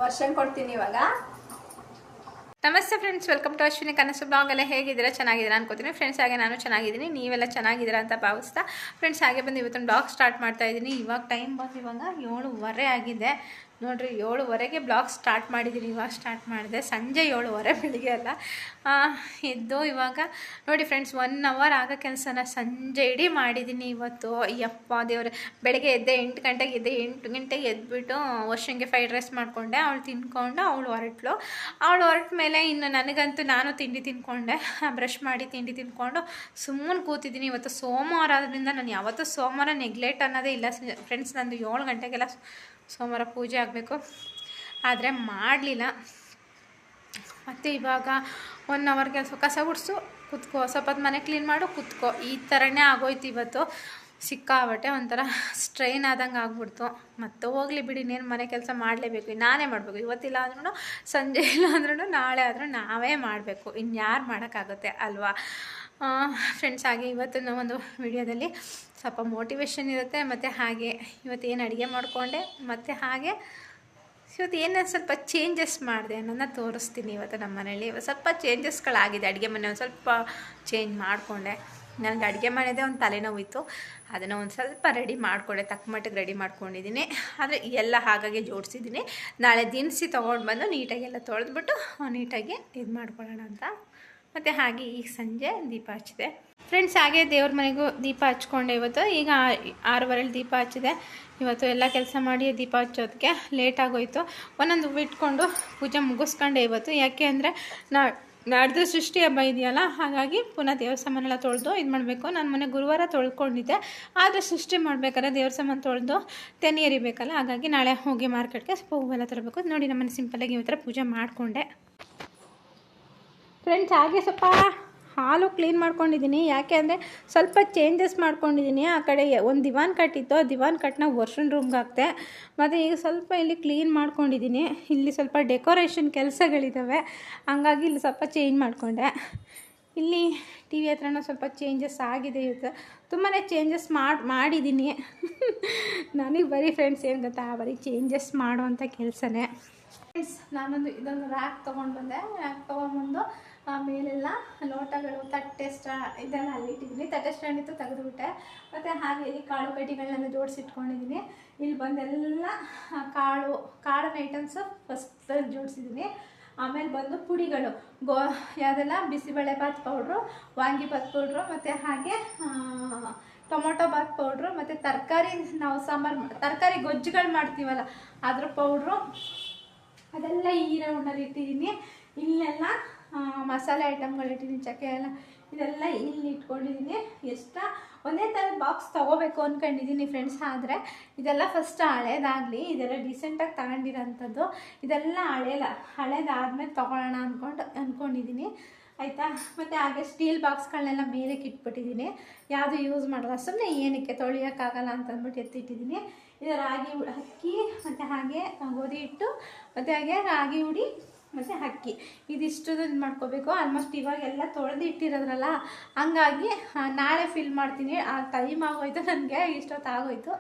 Version ಕೊಡ್ತೀನಿ ಇವಾಗ. ನಮಸ್ತೆ ಫ್ರೆಂಡ್ಸ್, ವೆಲ್ಕಮ್ ಟು ಅಶ್ವಿನಿ ಕನಸು ಬ್ಲಾಗ್. ಎಲ್ಲ ಹೇಗಿದ್ದೀರಾ? ಚೆನ್ನಾಗಿದ್ದೀರಾ ಅನ್ಕೋತೀನಿ ಫ್ರೆಂಡ್ಸ್. ಹಾಗೆ ನಾನು ಚೆನ್ನಾಗಿದ್ದೀನಿ, ನೀವೆಲ್ಲ ಚೆನ್ನಾಗಿದ್ದೀರಾ ಅಂತ ಭಾವಿಸ್ತಾ ಫ್ರೆಂಡ್ಸ್ ಹಾಗೆ ಬಂದು ಇವತ್ತೊಂದು ಬ್ಲಾಗ್ ಸ್ಟಾರ್ಟ್ ಮಾಡ್ತಾ ಇದ್ದೀನಿ. ಇವಾಗ ಟೈಮ್ ಬಂದು ಇವಾಗ 7:15 ಆಗಿದೆ ನೋಡಿರಿ. 7:15ಗೆ ಬ್ಲಾಗ್ ಸ್ಟಾರ್ಟ್ ಮಾಡಿದ್ದೀನಿ. ಇವಾಗ ಸ್ಟಾರ್ಟ್ ಮಾಡಿದೆ, ಸಂಜೆ 7:15 ಬೆಳಿಗ್ಗೆ ಅಲ್ಲ. ಎದ್ದು ಇವಾಗ ನೋಡಿ ಫ್ರೆಂಡ್ಸ್ 1 ಅವರ್ ಆಗೋ ಕೆಲಸನ ಸಂಜೆ ಇಡೀ ಮಾಡಿದ್ದೀನಿ ಇವತ್ತು. ಯಪ್ಪ ದೇವ್ರೆ, ಬೆಳಗ್ಗೆ ಎದ್ದೆ 8 ಗಂಟೆಗೆ ಎದ್ದೆ. 8 ಗಂಟೆಗೆ ಎದ್ಬಿಟ್ಟು ವರ್ಷಂಗೆ ಫ್ರೈಡ್ ರೈಸ್ ಮಾಡಿಕೊಂಡೆ. ಅವಳು ತಿನ್ಕೊಂಡು ಅವಳು ಹೊರಟ ಮೇಲೆ ಇನ್ನು ನನಗಂತೂ ನಾನು ತಿಂಡಿ ತಿನ್ಕೊಂಡೆ. ಬ್ರಷ್ ಮಾಡಿ ತಿಂಡಿ ತಿನ್ಕೊಂಡು ಸುಮ್ಮನೆ ಕೂತಿದ್ದೀನಿ. ಇವತ್ತು ಸೋಮವಾರ ಆದ್ದರಿಂದ ನಾನು ಯಾವತ್ತೂ ಸೋಮವಾರ ನೆಗ್ಲೆಕ್ಟ್ ಅನ್ನೋದೇ ಇಲ್ಲ ಫ್ರೆಂಡ್ಸ್. ನಂದು 7 ಗಂಟೆಗೆಲ್ಲ ಸೋಮವಾರ ಪೂಜೆ ಆಗಬೇಕು, ಆದರೆ ಮಾಡಲಿಲ್ಲ. ಮತ್ತು ಇವಾಗ 1 ಅವರ್ ಕೆಲಸ, ಕಸ ಗುಡಿಸು ಕುತ್ಕೋ, ಸ್ವಲ್ಪ ಮನೆ ಕ್ಲೀನ್ ಮಾಡು ಕುತ್ಕೋ, ಈ ಥರನೇ ಆಗೋಯ್ತು ಇವತ್ತು. ಸಿಕ್ಕಾಬಟ್ಟೆ ಒಂಥರ ಸ್ಟ್ರೈನ್ ಆದಂಗೆ ಆಗ್ಬಿಡ್ತು. ಮತ್ತೆ ಹೋಗಲಿ ಬಿಡಿ, ಇನ್ನೇನು ಮನೆ ಕೆಲಸ ಮಾಡಲೇಬೇಕು, ನಾನೇ ಮಾಡಬೇಕು. ಇವತ್ತಿಲ್ಲ ಅಂದ್ರೂ ಸಂಜೆ ಇಲ್ಲ ಅಂದ್ರೂ ನಾಳೆ ಆದರೂ ನಾವೇ ಮಾಡಬೇಕು, ಇನ್ಯಾರು ಮಾಡೋಕ್ಕಾಗುತ್ತೆ ಅಲ್ವಾ ಫ್ರೆಂಡ್ಸ್. ಹಾಗೆ ಇವತ್ತಿನ ಒಂದು ವಿಡಿಯೋದಲ್ಲಿ ಸ್ವಲ್ಪ ಮೋಟಿವೇಶನ್ ಇರುತ್ತೆ. ಮತ್ತು ಹಾಗೆ ಇವತ್ತೇನು ಅಡುಗೆ ಮಾಡಿಕೊಂಡೆ, ಮತ್ತು ಹಾಗೆ ಇವತ್ತು ಏನು ಸ್ವಲ್ಪ ಚೇಂಜಸ್ ಮಾಡಿದೆ ಅನ್ನೋದನ್ನ ತೋರಿಸ್ತೀನಿ. ಇವತ್ತು ನಮ್ಮ ಮನೇಲಿ ಸ್ವಲ್ಪ ಚೇಂಜಸ್ಗಳಾಗಿದೆ. ಅಡುಗೆ ಮನೆ ಒಂದು ಸ್ವಲ್ಪ ಚೇಂಜ್ ಮಾಡಿಕೊಂಡೆ. ನನಗೆ ಅಡುಗೆ ಮನೆಯದೇ ಒಂದು ತಲೆನೋವಿತ್ತು, ಅದನ್ನು ಒಂದು ಸ್ವಲ್ಪ ರೆಡಿ ಮಾಡಿಕೊಂಡೆ, ತಕ್ಕ ಮಟ್ಟಿಗೆ ರೆಡಿ ಮಾಡ್ಕೊಂಡಿದ್ದೀನಿ. ಆದರೆ ಎಲ್ಲ ಹಾಗಾಗಿ ಜೋಡಿಸಿದ್ದೀನಿ. ನಾಳೆ ದಿನಸಿ ತೊಗೊಂಡು ಬಂದು ನೀಟಾಗೆಲ್ಲ ತೊಳೆದ್ಬಿಟ್ಟು ನೀಟಾಗಿ ಇದು ಮಾಡ್ಕೊಳ್ಳೋಣ ಅಂತ. ಮತ್ತು ಹಾಗೆ ಈಗ ಸಂಜೆ ದೀಪ ಹಚ್ಚಿದೆ ಫ್ರೆಂಡ್ಸ್. ಹಾಗೆ ದೇವ್ರ ಮನೆಗೂ ದೀಪ ಹಚ್ಕೊಂಡೆ ಇವತ್ತು. ಈಗ 6:15 ದೀಪ ಹಚ್ಚಿದೆ. ಇವತ್ತು ಎಲ್ಲ ಕೆಲಸ ಮಾಡಿ ದೀಪ ಹಚ್ಚೋದಕ್ಕೆ ಲೇಟ್ ಆಗೋಯಿತು. ಒಂದೊಂದು ಹೂವು ಇಟ್ಕೊಂಡು ಪೂಜೆ ಮುಗಿಸ್ಕೊಂಡೆ ಇವತ್ತು. ಯಾಕೆ ಅಂದರೆ ನಾಡ್ದು ಸೃಷ್ಟಿ ಹಬ್ಬ ಇದೆಯಲ್ಲ, ಹಾಗಾಗಿ ಪುನಃ ದೇವ್ರ ಸಾಮಾನೆಲ್ಲ ತೊಳೆದು ಇದು ಮಾಡಬೇಕು. ನಾನು ಮೊನ್ನೆ ಗುರುವಾರ ತೊಳ್ಕೊಂಡಿದ್ದೆ, ಆದರೆ ಸೃಷ್ಟಿ ಮಾಡಬೇಕಾದ್ರೆ ದೇವ್ರ ಸಾಮಾನು ತೊಳೆದು ತೆನೆ ಎರಿಬೇಕಲ್ಲ, ಹಾಗಾಗಿ ನಾಳೆ ಹೋಗಿ ಮಾರ್ಕೆಟ್ಗೆ ಸ್ವಲ್ಪ ಹೂವೆಲ್ಲ ತರಬೇಕು. ನೋಡಿ ನಮ್ಮನೆ ಸಿಂಪಲ್ಲಾಗಿ ಇವತ್ತರ ಪೂಜೆ ಮಾಡಿಕೊಂಡೆ ಫ್ರೆಂಡ್ಸ್. ಹಾಗೆ ಸ್ವಲ್ಪ ಹಾಲು ಕ್ಲೀನ್ ಮಾಡ್ಕೊಂಡಿದ್ದೀನಿ. ಯಾಕೆ ಅಂದರೆ ಸ್ವಲ್ಪ ಚೇಂಜಸ್ ಮಾಡ್ಕೊಂಡಿದ್ದೀನಿ. ಆ ಕಡೆ ಒಂದು ದಿವಾನ್ ಕಟ್ಟಿತ್ತು, ದಿವಾನ್ ಕಟ್ಟನ್ನ ವರ್ಷನ್ ರೂಮ್ಗೆ ಹಾಕ್ತೆ. ಮತ್ತು ಈಗ ಸ್ವಲ್ಪ ಇಲ್ಲಿ ಕ್ಲೀನ್ ಮಾಡ್ಕೊಂಡಿದ್ದೀನಿ. ಇಲ್ಲಿ ಸ್ವಲ್ಪ ಡೆಕೋರೇಷನ್ ಕೆಲಸಗಳಿದ್ದಾವೆ, ಹಂಗಾಗಿ ಇಲ್ಲಿ ಸ್ವಲ್ಪ ಚೇಂಜ್ ಮಾಡಿಕೊಂಡೆ. ಇಲ್ಲಿ ಟಿ ವಿ ಹತ್ರನೂ ಸ್ವಲ್ಪ ಚೇಂಜಸ್ ಆಗಿದೆ. ಇವತ್ತು ತುಂಬಾ ಚೇಂಜಸ್ ಮಾಡಿದ್ದೀನಿ ನನಗೆ ಬರೀ ಫ್ರೆಂಡ್ಸ್ ಏನು ಗೊತ್ತಾ, ಬರೀ ಚೇಂಜಸ್ ಮಾಡುವಂಥ ಕೆಲಸನೇ ಫ್ರೆಂಡ್ಸ್. ನಾನೊಂದು ಇದೊಂದು ರ್ಯಾಕ್ ತೊಗೊಂಡು ಬಂದೆ. ರ್ಯಾಕ್ ತೊಗೊಂಡ್ಬಂದು ಮೇಲೆಲ್ಲ ಲೋಟಗಳು, ತಟ್ಟೆ ಇದೆಲ್ಲ ಅಲ್ಲಿ ಇಟ್ಟಿದ್ದೀನಿ. ತಟ್ಟೆ ಸ್ಟ್ಯಾಂಡ್ ಇತ್ತು, ತೆಗೆದುಬಿಟ್ಟೆ. ಮತ್ತು ಹಾಗೆ ಇಲ್ಲಿ ಕಾಳು ಕಡ್ಡಿಗಳನ್ನೆಲ್ಲ ಜೋಡಿಸಿಟ್ಕೊಂಡಿದ್ದೀನಿ. ಇಲ್ಲಿ ಬಂದೆಲ್ಲ ಕಾಳಿನ ಐಟಮ್ಸು ಫಸ್ಟ್ ಜೋಡಿಸಿದ್ದೀನಿ. ಆಮೇಲೆ ಬಂದು ಪುಡಿಗಳು, ಯಾವುದೆಲ್ಲ ಬಿಸಿಬೇಳೆ ಬಾತ್ ಪೌಡ್ರು, ವಾಂಗಿಬಾತ್ ಪೌಡ್ರು, ಮತ್ತು ಹಾಗೆ ಟೊಮೊಟೊ ಬಾತ್ ಪೌಡ್ರು, ಮತ್ತು ತರಕಾರಿ ನಾವು ತರಕಾರಿ ಗೊಜ್ಜುಗಳು ಮಾಡ್ತೀವಲ್ಲ ಅದ್ರ ಪೌಡ್ರು, ಅದೆಲ್ಲ ಈ ರೌಂಡಲ್ಲಿ ಇಟ್ಟಿದ್ದೀನಿ. ಇಲ್ಲೆಲ್ಲ ಮಸಾಲೆ ಐಟಮ್ಗಳು ಇಟ್ಟಿದ್ದೀನಿ, ಚಕ್ಕೆ ಎಲ್ಲ ಇದೆಲ್ಲ ಇಲ್ಲಿ ಇಟ್ಕೊಂಡಿದ್ದೀನಿ. ಒಂದೇ ಥರದ ಬಾಕ್ಸ್ ತೊಗೋಬೇಕು ಅಂದ್ಕೊಂಡಿದ್ದೀನಿ ಫ್ರೆಂಡ್ಸ್. ಆದರೆ ಇದೆಲ್ಲ ಫಸ್ಟ್ ಹಳೇದಾಗಲಿ, ಇದೆಲ್ಲ ರೀಸೆಂಟಾಗಿ ತಗೊಂಡಿರೋಂಥದ್ದು. ಇದೆಲ್ಲ ಹಳೇದಾದ್ಮೇಲೆ ತೊಗೊಳ್ಳೋಣ ಅಂದ್ಕೊಂಡಿದ್ದೀನಿ ಆಯಿತಾ. ಮತ್ತು ಹಾಗೆ ಸ್ಟೀಲ್ ಬಾಕ್ಸ್ಗಳನ್ನೆಲ್ಲ ಮೇಲಕ್ಕೆ ಇಟ್ಬಿಟ್ಟಿದ್ದೀನಿ, ಯಾವುದು ಯೂಸ್ ಮಾಡಲ್ಲ, ಸುಮ್ಮನೆ ಏನಕ್ಕೆ ತೊಳಿಯೋಕ್ಕಾಗಲ್ಲ ಅಂತಂದ್ಬಿಟ್ಟು ಎತ್ತಿಟ್ಟಿದ್ದೀನಿ. ಇದು ರಾಗಿ ಅಕ್ಕಿ, ಮತ್ತು ಹಾಗೆ ಗೋಧಿ ಹಿಟ್ಟು, ಮತ್ತು ಹಾಗೆ ರಾಗಿ ಹುಡಿ ಮತ್ತು ಅಕ್ಕಿ, ಇದಿಷ್ಟು ಇದು ಮಾಡ್ಕೋಬೇಕು. ಆಲ್ಮೋಸ್ಟ್ ಇವಾಗೆಲ್ಲ ತೊಳೆದು ಇಟ್ಟಿರೋದ್ರಲ್ಲ, ಹಂಗಾಗಿ ನಾಳೆ ಫಿಲ್ ಮಾಡ್ತೀನಿ. ಆ ಟೈಮ್ ಆಗೋಯ್ತು ನನಗೆ, ಇಷ್ಟೊತ್ತಾಗೋಯ್ತು.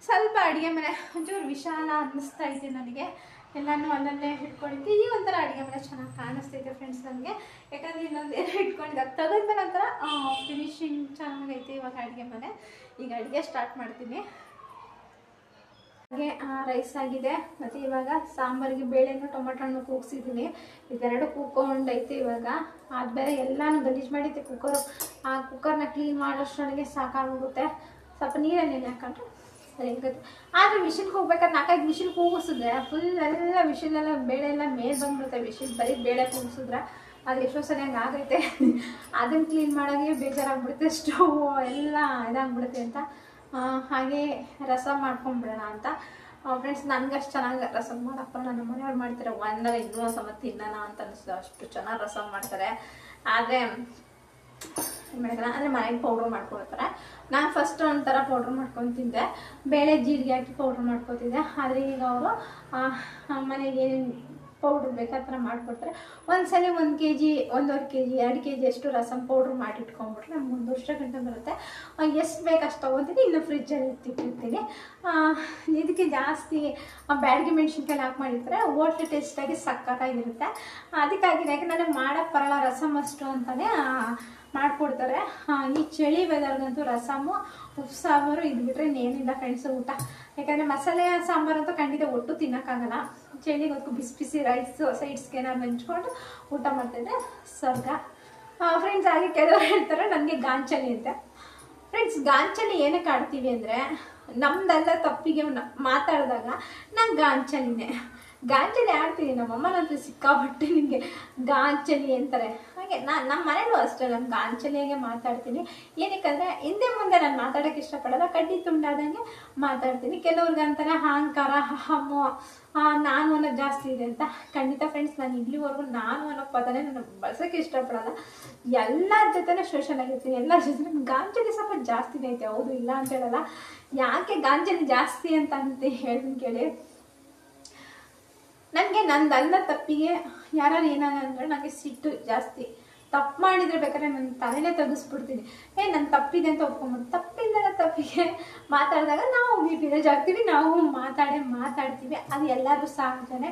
ಸ್ವಲ್ಪ ಅಡುಗೆ ಮನೆ ಒಂಚೂರು ವಿಶಾಲ ಅನ್ನಿಸ್ತೈತೆ ನನಗೆ, ಎಲ್ಲನೂ ಅಲ್ಲಲ್ಲೇ ಇಟ್ಕೊಂಡಿದ್ದೆ. ಈ ಒಂಥರ ಅಡುಗೆ ಮನೆ ಚೆನ್ನಾಗಿ ಕಾಣಿಸ್ತೈತೆ ಫ್ರೆಂಡ್ಸ್ ನನಗೆ. ಯಾಕಂದರೆ ಇನ್ನೊಂದು ಏನೋ ಇಟ್ಕೊಂಡಿದ್ದೆ, ಅದು ತೆಗೆದ್ಮೇಲೆ ಒಂಥರ ಫಿನಿಶಿಂಗ್ ಚೆನ್ನಾಗೈತೆ ಇವಾಗ ಅಡುಗೆ ಮನೆ. ಈಗ ಅಡುಗೆ ಸ್ಟಾರ್ಟ್ ಮಾಡ್ತೀನಿ. ಹಾಗೆ ರೈಸ್ ಆಗಿದೆ. ಮತ್ತು ಇವಾಗ ಸಾಂಬಾರಿಗೆ ಬೇಳೆನೂ ಟೊಮೊಟೊ ಕೂಗಿಸಿದ್ದೀನಿ. ಇದೆರಡು ಕೂತ್ಕೊಂಡೈತೆ ಇವಾಗ. ಅದು ಬೇರೆ ಎಲ್ಲನೂ ಗಲೀಜು ಮಾಡಿದ್ದೆ ಕುಕ್ಕರು. ಆ ಕುಕ್ಕರ್ನ ಕ್ಲೀನ್ ಮಾಡೋಷ್ಟೊಳಗೆ ಸಾಕಾಗೋಗುತ್ತೆ. ಸ್ವಲ್ಪ ನೀರಲ್ಲಿ ಹಾಕೊಂಡ್ರೆ ಸರಿ ಆಗುತ್ತೆ. ಆದರೆ ಮಿಷಿನ್ಗೆ ಹೋಗ್ಬೇಕಾದ್ರೆ 4-5 ವಿಷಿಲ್ ಕೂಗಿಸಿದ್ರೆ ಫುಲ್ ಎಲ್ಲ ವಿಷಿಲೆಲ್ಲ ಬೇಳೆ ಎಲ್ಲ ಮೇಲೆ ಬಂದ್ಬಿಡುತ್ತೆ. ವಿಷಿಲ್ ಬರೀ ಬೇಳೆ ಕೂಗಿಸಿದ್ರೆ ಅದು ಎಷ್ಟೋ ಸರಿಯಾಗಿ ಆಗೈತೆ. ಅದನ್ನು ಕ್ಲೀನ್ ಮಾಡೋಕ್ಕೆ ಬೇಜಾರಾಗ್ಬಿಡುತ್ತೆ, ಸ್ಟವ್ ಎಲ್ಲ ಇದಾಗ್ಬಿಡುತ್ತೆ ಅಂತ. ಹಾಗೆ ರಸಮ್ ಮಾಡ್ಕೊಂಡ್ಬಿಡೋಣ ಅಂತ ಫ್ರೆಂಡ್ಸ್. ನನಗಷ್ಟು ಚೆನ್ನಾಗಿ ರಸಮ್ ಮಾಡಪ್ಪ, ನನ್ನ ಮನೆಯವ್ರು ಮಾಡ್ತಾರೆ ಒಂದರ ಇನ್ನೂ ಸಮ ತಿನ್ನೋಣ ಅಂತ ಅನಿಸ್ತದೆ, ಅಷ್ಟು ಚೆನ್ನಾಗಿ ರಸಮ್ ಮಾಡ್ತಾರೆ. ಆದರೆ ಅಂದರೆ ಮನೆಗೆ ಪೌಡ್ರ್ ಮಾಡ್ಕೊಳ್ತಾರೆ. ನಾನು ಫಸ್ಟ್ ಒಂಥರ ಪೌಡ್ರ್ ಮಾಡ್ಕೊತಿದ್ದೆ, ಬೇಳೆ ಜೀರಿಗೆ ಹಾಕಿ ಪೌಡ್ರ್ ಮಾಡ್ಕೊತಿದ್ದೆ. ಆದರೆ ಈಗ ಅವರು ಮನೆಗೆ ಪೌಡ್ರ್ ಬೇಕು ಆ ಥರ ಮಾಡಿಕೊಡ್ತಾರೆ. ಒಂದ್ಸಲ 1 kg 1.5 kg 2 kg ಅಷ್ಟು ರಸಮ್ ಪೌಡ್ರ್ ಮಾಡಿಟ್ಕೊಂಡ್ಬಿಟ್ರೆ ನಮ್ಗೆ 1 ವರ್ಷ ಗಂಟೆ ಬರುತ್ತೆ. ಎಷ್ಟು ಬೇಕು ಅಷ್ಟು ತೊಗೊತೀನಿ, ಇನ್ನು ಫ್ರಿಜ್ಜಲ್ಲಿ ಎತ್ತಿಟ್ಟಿರ್ತೀನಿ. ಇದಕ್ಕೆ ಜಾಸ್ತಿ ಬ್ಯಾಡಗಿ ಮೆಣಸಿನ್ಕಾಯಿ ಹಾಕಿ ಮಾಡಿರ್ತಾರೆ, ಹೋಟ್ಲು ಟೇಸ್ಟಾಗಿ ಸಕ್ಕತ್ತಾಗಿರುತ್ತೆ. ಅದಕ್ಕಾಗಿ ಯಾಕೆ ನನಗೆ ಮಾಡೋಕ್ಕೆ ಬರಲ್ಲ ರಸಮ್ ಅಷ್ಟು ಅಂತಲೇ ಮಾಡಿಕೊಡ್ತಾರೆ. ಈ ಚಳಿ ವೆದರ್ಗಂತೂ ರಸಮ್ಮು ಉಪ್ಪು ಸಾಂಬಾರು ಇದು ಬಿಟ್ಟರೆ ಇನ್ನೇನಿಲ್ಲ ಫ್ರೆಂಡ್ಸ್ ಊಟ. ಯಾಕಂದರೆ ಮಸಾಲೆ ಸಾಂಬಾರು ಅಂತೂ ಖಂಡಿತ ಒಟ್ಟು ತಿನ್ನೋಕ್ಕಾಗಲ್ಲ. ಚಳಿಗೊತ್ತು ಬಿಸಿ ಬಿಸಿ ರೈಸು ಸೈಡ್ಸ್ಗೆ ಏನಾದ್ರು ನೆಂಚ್ಕೊಂಡು ಊಟ ಮಾಡ್ತಿದ್ದೆ ಸ್ವರ್ಗ. ಫ್ರೆಂಡ್ಸ್ ಹಾಗೆ ಕೆಲವರು ಹೇಳ್ತಾರೆ ನನಗೆ ಗಾಂಚಲಿ ಅಂತ. ಫ್ರೆಂಡ್ಸ್ ಗಾಂಚಲಿ ಏನಕ್ಕೆ ಆಡ್ತೀವಿ ಅಂದರೆ ನಮ್ದೆಲ್ಲ ತಪ್ಪಿಗೆ ಮಾತಾಡಿದಾಗ ನಂಗೆ ಗಾಂಚಲಿ ಆಡ್ತೀನಿ. ನಮ್ಮಮ್ಮನಂತೂ ಸಿಕ್ಕಾಪಟ್ಟೆ ನಿಮಗೆ ಗಾಂಚಲಿ ಅಂತಾರೆ. ಹಾಗೆ ನಮ್ಮ ಮನೇಲೂ ಅಷ್ಟೇ ನಾನು ಗಾಂಚಲಿಯಾಗೆ ಮಾತಾಡ್ತೀನಿ. ಏನಕ್ಕಂದರೆ ಹಿಂದೆ ಮುಂದೆ ನಾನು ಮಾತಾಡೋಕ್ಕೆ ಇಷ್ಟಪಡಲ್ಲ, ಕಡ್ಡಿ ತುಂಡಾದಂಗೆ ಮಾತಾಡ್ತೀನಿ. ಕೆಲವ್ರಿಗೆ ಅಂತಾರೆ ಅಹಂಕಾರ ಅಹಮ್ಮು ನಾನು ಅನ್ನೋದು ಜಾಸ್ತಿ ಇದೆ ಅಂತ. ಖಂಡಿತ ಫ್ರೆಂಡ್ಸ್ ನಾನು ಇಲ್ಲಿವರೆಗೂ ನಾನು ಅನ್ನೋ ಪದನೇ ನಾನು ಬಳಸೋಕ್ಕೆ ಇಷ್ಟಪಡಲ್ಲ. ಎಲ್ಲರ ಜೊತೆನೇ ಸೋಷಲ್ ಆಗಿರ್ತೀನಿ, ಎಲ್ಲರ ಜೊತೆ. ಗಾಂಚಲಿ ಸ್ವಲ್ಪ ಜಾಸ್ತಿನೇ ಐತೆ, ಹೌದು ಇಲ್ಲ ಅಂತ ಹೇಳಲ್ಲ. ಯಾಕೆ ಗಾಂಚಲಿ ಜಾಸ್ತಿ ಅಂತ ಹೇಳ್ತೀನಿ ಕೇಳಿ. ನನಗೆ ನಂದಲ್ಲ ತಪ್ಪಿಗೆ ಯಾರು ಏನಾಗಂದ್ರೆ ನನಗೆ ಸಿಟ್ಟು ಜಾಸ್ತಿ. ತಪ್ಪು ಮಾಡಿದರೆ ಬೇಕಾದ್ರೆ ನನ್ನ ತಲೆನೇ ತೆಗೆಸ್ಬಿಡ್ತೀನಿ. ನನ್ನ ತಪ್ಪಿದೆ ಅಂತ ಒಪ್ಕೊಂಬಿಟ್ಟು ತಪ್ಪಿಗೆ ಮಾತಾಡಿದಾಗ ನಾವು ಬಿಪಿರೇಜ್ ಆಗ್ತೀವಿ, ನಾವು ಮಾತಾಡ್ತೀವಿ. ಅದು ಎಲ್ಲರೂ ಸಹಜನೇ.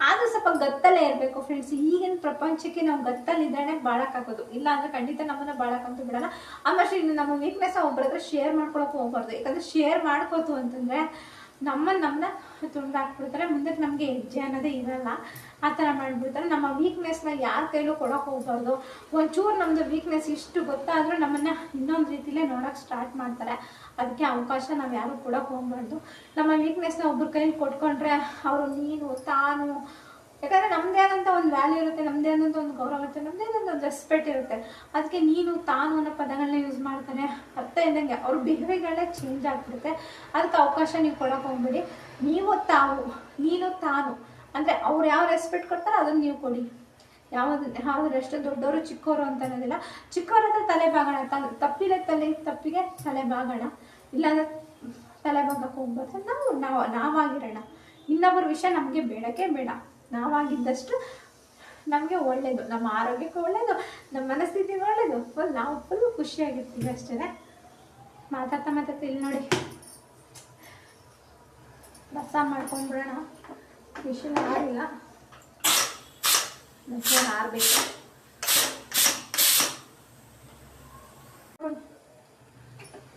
ಆದರೂ ಸ್ವಲ್ಪ ಗತ್ತಲ್ಲೇ ಇರಬೇಕು ಫ್ರೆಂಡ್ಸ್. ಈಗಿನ ಪ್ರಪಂಚಕ್ಕೆ ನಾವು ಗತ್ತಲ್ಲಿದ್ದಾನೆ ಬಾಳಕ್ಕಾಗೋದು, ಇಲ್ಲ ಅಂದರೆ ಖಂಡಿತ ನಮ್ಮನ್ನು ಬಾಳಕ್ಕಂತೂ ಬಿಡೋಣ. ಆಮೇಲೆ ಇನ್ನು ನಮ್ಮ ವೀಕ್ನೆಸ್ ಒಬ್ಬರ ಹತ್ರ ಶೇರ್ ಮಾಡ್ಕೊಳಕ್ಕೆ ಹೋಗ್ಬಾರ್ದು. ಯಾಕಂದರೆ ಶೇರ್ ಮಾಡ್ಕೋತು ಅಂತಂದರೆ ನಮ್ಮನ್ನ ತುಂಡಾಕ್ಬಿಡ್ತಾರೆ, ಮುಂದಕ್ಕೆ ನಮಗೆ ಹೆಜ್ಜೆ ಅನ್ನೋದೇ ಇರಲ್ಲ. ಆ ಥರ ಮಾಡಿಬಿಡ್ತಾರೆ. ನಮ್ಮ ವೀಕ್ನೆಸ್ನ ಯಾರ ಕೈಲೂ ಕೊಡೋಕೆ ಹೋಗ್ಬಾರ್ದು. ಒಂಚೂರು ನಮ್ಮದು ವೀಕ್ನೆಸ್ ಇಷ್ಟು ಗೊತ್ತಾದರೂ ನಮ್ಮನ್ನು ಇನ್ನೊಂದು ರೀತಿಲೇ ನೋಡೋಕ್ಕೆ ಸ್ಟಾರ್ಟ್ ಮಾಡ್ತಾರೆ. ಅದಕ್ಕೆ ಅವಕಾಶ ನಾವು ಯಾರೂ ಕೊಡೋಕೆ ಹೋಗ್ಬಾರ್ದು. ನಮ್ಮ ವೀಕ್ನೆಸ್ನ ಒಬ್ಬರ ಕೈಲಿ ಕೊಟ್ಕೊಂಡ್ರೆ ಅವರು ನೀನು ತಾನು, ಯಾಕಂದರೆ ನಮ್ಮದೇ ಆದಂಥ ಒಂದು ವ್ಯಾಲ್ಯೂ ಇರುತ್ತೆ, ನಮ್ಮದೇ ಆದಂಥ ಒಂದು ಗೌರವ ಇರುತ್ತೆ, ನಮ್ಮದೇ ಆದಂಥ ಒಂದು ರೆಸ್ಪೆಕ್ಟ್ ಇರುತ್ತೆ. ಅದಕ್ಕೆ ನೀನು ತಾನು ಅನ್ನೋ ಪದಗಳನ್ನ ಯೂಸ್ ಮಾಡ್ತಾರೆ. ಅರ್ಥ ಇದ್ದಂಗೆ ಅವ್ರ ಬಿಹೇವಿಯರ್ಗಳೇ ಚೇಂಜ್ ಆಗ್ಬಿಡುತ್ತೆ. ಅದಕ್ಕೆ ಅವಕಾಶ ನೀವು ಕೊಡೋಕೆ ಹೋಗ್ಬೇಡಿ. ನೀವು ತಾವು, ನೀನು ತಾನು ಅಂದರೆ ಅವ್ರು ಯಾವ ರೆಸ್ಪೆಕ್ಟ್ ಕೊಡ್ತಾರೆ ಅದನ್ನು ನೀವು ಕೊಡಿ. ಯಾವುದು ಎಷ್ಟು ದೊಡ್ಡವರು ಚಿಕ್ಕವರು ಅಂತ ಅನ್ನೋದಿಲ್ಲ. ಚಿಕ್ಕವ್ರ ಹತ್ರ ತಲೆ ಬಾಗೋಣ, ತಪ್ಪಿಗೆ ತಲೆ ಬಾಗೋಣ, ಇಲ್ಲಾಂದರೆ ತಲೆ ಬಾಗಕ್ಕೆ ಹೋಗ್ಬಾರ್ದು. ನಾವಾಗಿರೋಣ. ಇನ್ನೊಬ್ಬರ ವಿಷಯ ನಮಗೆ ಬೇಡಕ್ಕೆ ಬೇಡ. ನಾವಾಗಿದ್ದಷ್ಟು ನಮಗೆ ಒಳ್ಳೆಯದು, ನಮ್ಮ ಆರೋಗ್ಯಕ್ಕೆ ಒಳ್ಳೆಯದು, ನಮ್ಮ ಮನಸ್ಥಿತಿಗೆ ಒಳ್ಳೆಯದು. ನಾವು ಫುಲ್ ಖುಷಿಯಾಗಿರ್ತೀವಿ ಅಷ್ಟೇ. ಮಾತಾಡ್ತಾ ಇಲ್ಲಿ ನೋಡಿ ರಸ ಮಾಡ್ಕೊಂಡ್ಬಿಡೋಣ. ಮಿಷಿನ್ ಆರಿಲ್ಲ, ಮಿಷಿನ್ ಆರಬೇಕು.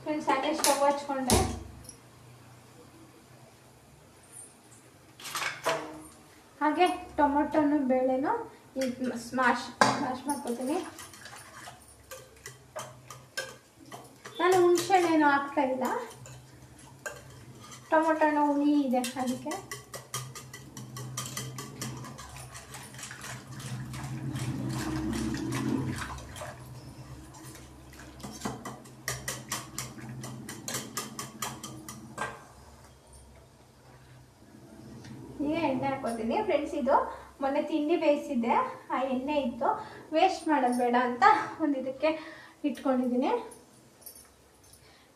ಫ್ರೆಂಡ್ಸ್ ಹಾಗೆ ಸ್ಟವ್ ಹಚ್ಕೊಂಡೆ. ಹಾಗೆ ಟೊಮೊಟೊನು ಬೇಳೆನು ಸ್ಮ್ಯಾಶ್ ಮಾಡ್ಕೊತೀನಿ. ನಾನು ಹುಣಸೆಹಣ್ಣೇನು ಹಾಕ್ತಾ ಇಲ್ಲ, ಟೊಮೊಟೊನ ಹುಳಿ ಇದೆ ಅದಕ್ಕೆ. ಈಗ ಎಣ್ಣೆ ಹಾಕೋತೀನಿ ಫ್ರೆಂಡ್ಸ್. ಇದು ಮೊನ್ನೆ ತಿಂಡಿ ಬೇಯಿಸಿದ್ದೆ, ಆ ಎಣ್ಣೆ ಇತ್ತು, ವೇಸ್ಟ್ ಮಾಡೋದು ಬೇಡ ಅಂತ ಒಂದು ಇದಕ್ಕೆ ಇಟ್ಕೊಂಡಿದ್ದೀನಿ.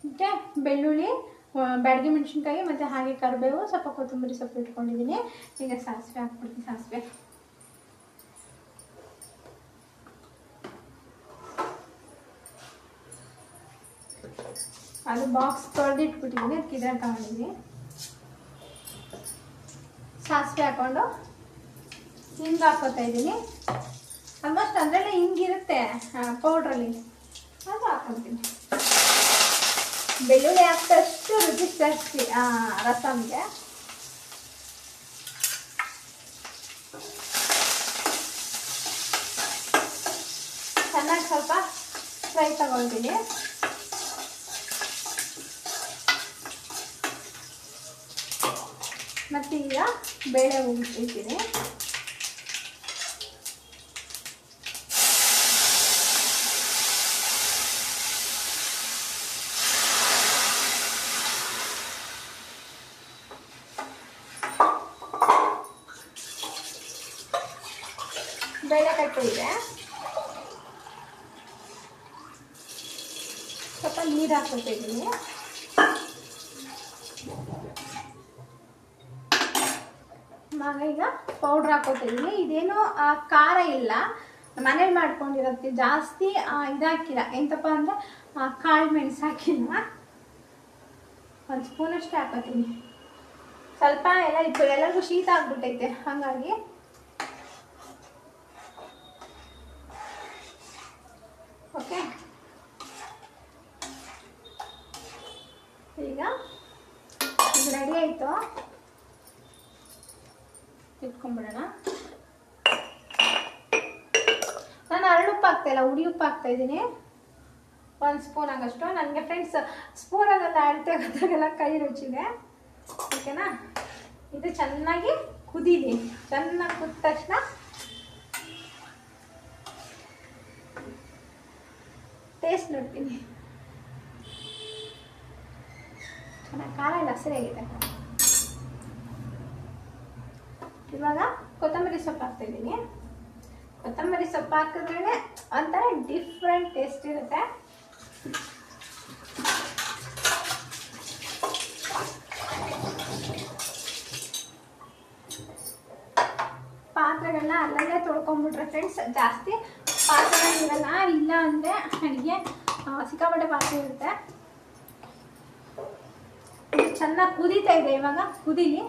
ಮತ್ತು ಬೆಳ್ಳುಳ್ಳಿ, ಬ್ಯಾಡಗಿ ಮೆಣಸಿನ್ಕಾಯಿ ಮತ್ತು ಹಾಗೆ ಕರಿಬೇವು, ಸ್ವಲ್ಪ ಕೊತ್ತಂಬರಿ ಸೊಪ್ಪು ಇಟ್ಕೊಂಡಿದ್ದೀನಿ. ಈಗ ಸಾಸಿವೆ ಹಾಕ್ಬಿಡ್ತೀನಿ. ಸಾಸಿವೆ ಅದು ಬಾಕ್ಸ್ ತೊಳೆದು ಇಟ್ಬಿಟ್ಟಿದ್ದೀನಿ, ಅದಕ್ಕೆ ಇದನ್ನು ತಗೊಂಡಿದ್ದೀನಿ. ಸಾಸಿವೆ ಹಾಕ್ಕೊಂಡು ಹಿಂಗೆ ಹಾಕೋತಾ ಇದ್ದೀನಿ. ಆಲ್ಮೋಸ್ಟ್ ಅದರಲ್ಲೇ ಹಿಂಗಿರುತ್ತೆ ಪೌಡ್ರಲ್ಲಿ, ಅದು ಹಾಕ್ಕೊತೀನಿ. ಬೆಳ್ಳುಳ್ಳಿ ಹಾಕ್ದಷ್ಟು ರುಚಿ ಜಾಸ್ತಿ ರಸಮ್ಗೆ. ಚೆನ್ನಾಗಿ ಸ್ವಲ್ಪ ಫ್ರೈ ತಗೊಳ್ತೀನಿ. ಮತ್ತು ಈಗ ಬೇಳೆ ಉಗಿಸ್ತೀನಿ. ಬೇಳೆ ಕಟ್ಟಿದೆ, ಸ್ವಲ್ಪ ನೀರು ಹಾಕ್ಕೊತಿದ್ದೀನಿ. ಈಗ ಪೌಡ್ರ್ ಹಾಕೋತಿದ್ದೀನಿ. ಇದೇನು ಖಾರ ಇಲ್ಲ, ಮನೇಲಿ ಮಾಡ್ಕೊಂಡಿರುತ್ತೆ, ಜಾಸ್ತಿ ಇದಾಕಿಲ್ಲ. ಎಂತಪ್ಪ ಅಂದರೆ ಕಾಳು ಮೆಣಸು ಹಾಕಿಲ್ಲ, 1 ಸ್ಪೂನಷ್ಟೇ ಹಾಕೋತೀನಿ. ಸ್ವಲ್ಪ ಎಲ್ಲರಿಗೂ ಶೀತ ಆಗ್ಬಿಟ್ಟೈತೆ, ಹಾಗಾಗಿ ಓಕೆ. ಈಗ ಇದು ರೆಡಿ ಆಯಿತು, ಇಟ್ಕೊಂಡ್ಬಿಡೋಣ. ನಾನು ಅರಳುಪ್ಪು ಹಾಕ್ತಾಯಿಲ್ಲ, ಉಡಿ ಉಪ್ಪು ಹಾಕ್ತಾಯಿದ್ದೀನಿ, 1 ಸ್ಪೂನ್ ಆಗಷ್ಟು. ನನಗೆ ಫ್ರೆಂಡ್ಸ್ ಸ್ಪೂನಲ್ಲೆಲ್ಲ ಅಳತೆ ಗೊತ್ತಾಗೆಲ್ಲ ಕೈ ರುಚಿದೆ, ಓಕೆನಾ. ಇದು ಚೆನ್ನಾಗಿ ಕುದೀಲಿ, ಚೆನ್ನಾಗಿ ಕುದ್ದ ತಕ್ಷಣ ಟೇಸ್ಟ್ ನೋಡ್ತೀನಿ. ಚೆನ್ನಾಗಿ ಖಾರ ಎಲ್ಲ ಸರಿಯಾಗಿದೆ. ಇವಾಗ ಕೊತ್ತಂಬರಿ ಸೊಪ್ಪು ಹಾಕ್ತಾಯಿದ್ದೀನಿ. ಕೊತ್ತಂಬರಿ ಸೊಪ್ಪು ಹಾಕಿದ್ರೇ ಒಂಥರ ಡಿಫ್ರೆಂಟ್ ಟೇಸ್ಟ್ ಇರುತ್ತೆ. ಪಾತ್ರೆಗಳನ್ನ ಅಲ್ಲಲ್ಲೇ ತೊಳ್ಕೊಂಬಿಟ್ರೆ ಫ್ರೆಂಡ್ಸ್, ಜಾಸ್ತಿ ಪಾತ್ರೆಗಳಿರಲ್ಲ. ಇಲ್ಲ ಅಂದರೆ ಅಡುಗೆ ಸಿಕ್ಕಾಪಟ್ಟೆ ಪಾತ್ರೆ ಇರುತ್ತೆ. ಚೆನ್ನಾಗಿ ಕುದೀತಾ ಇದೆ, ಇವಾಗ ಕುದೀಲಿ.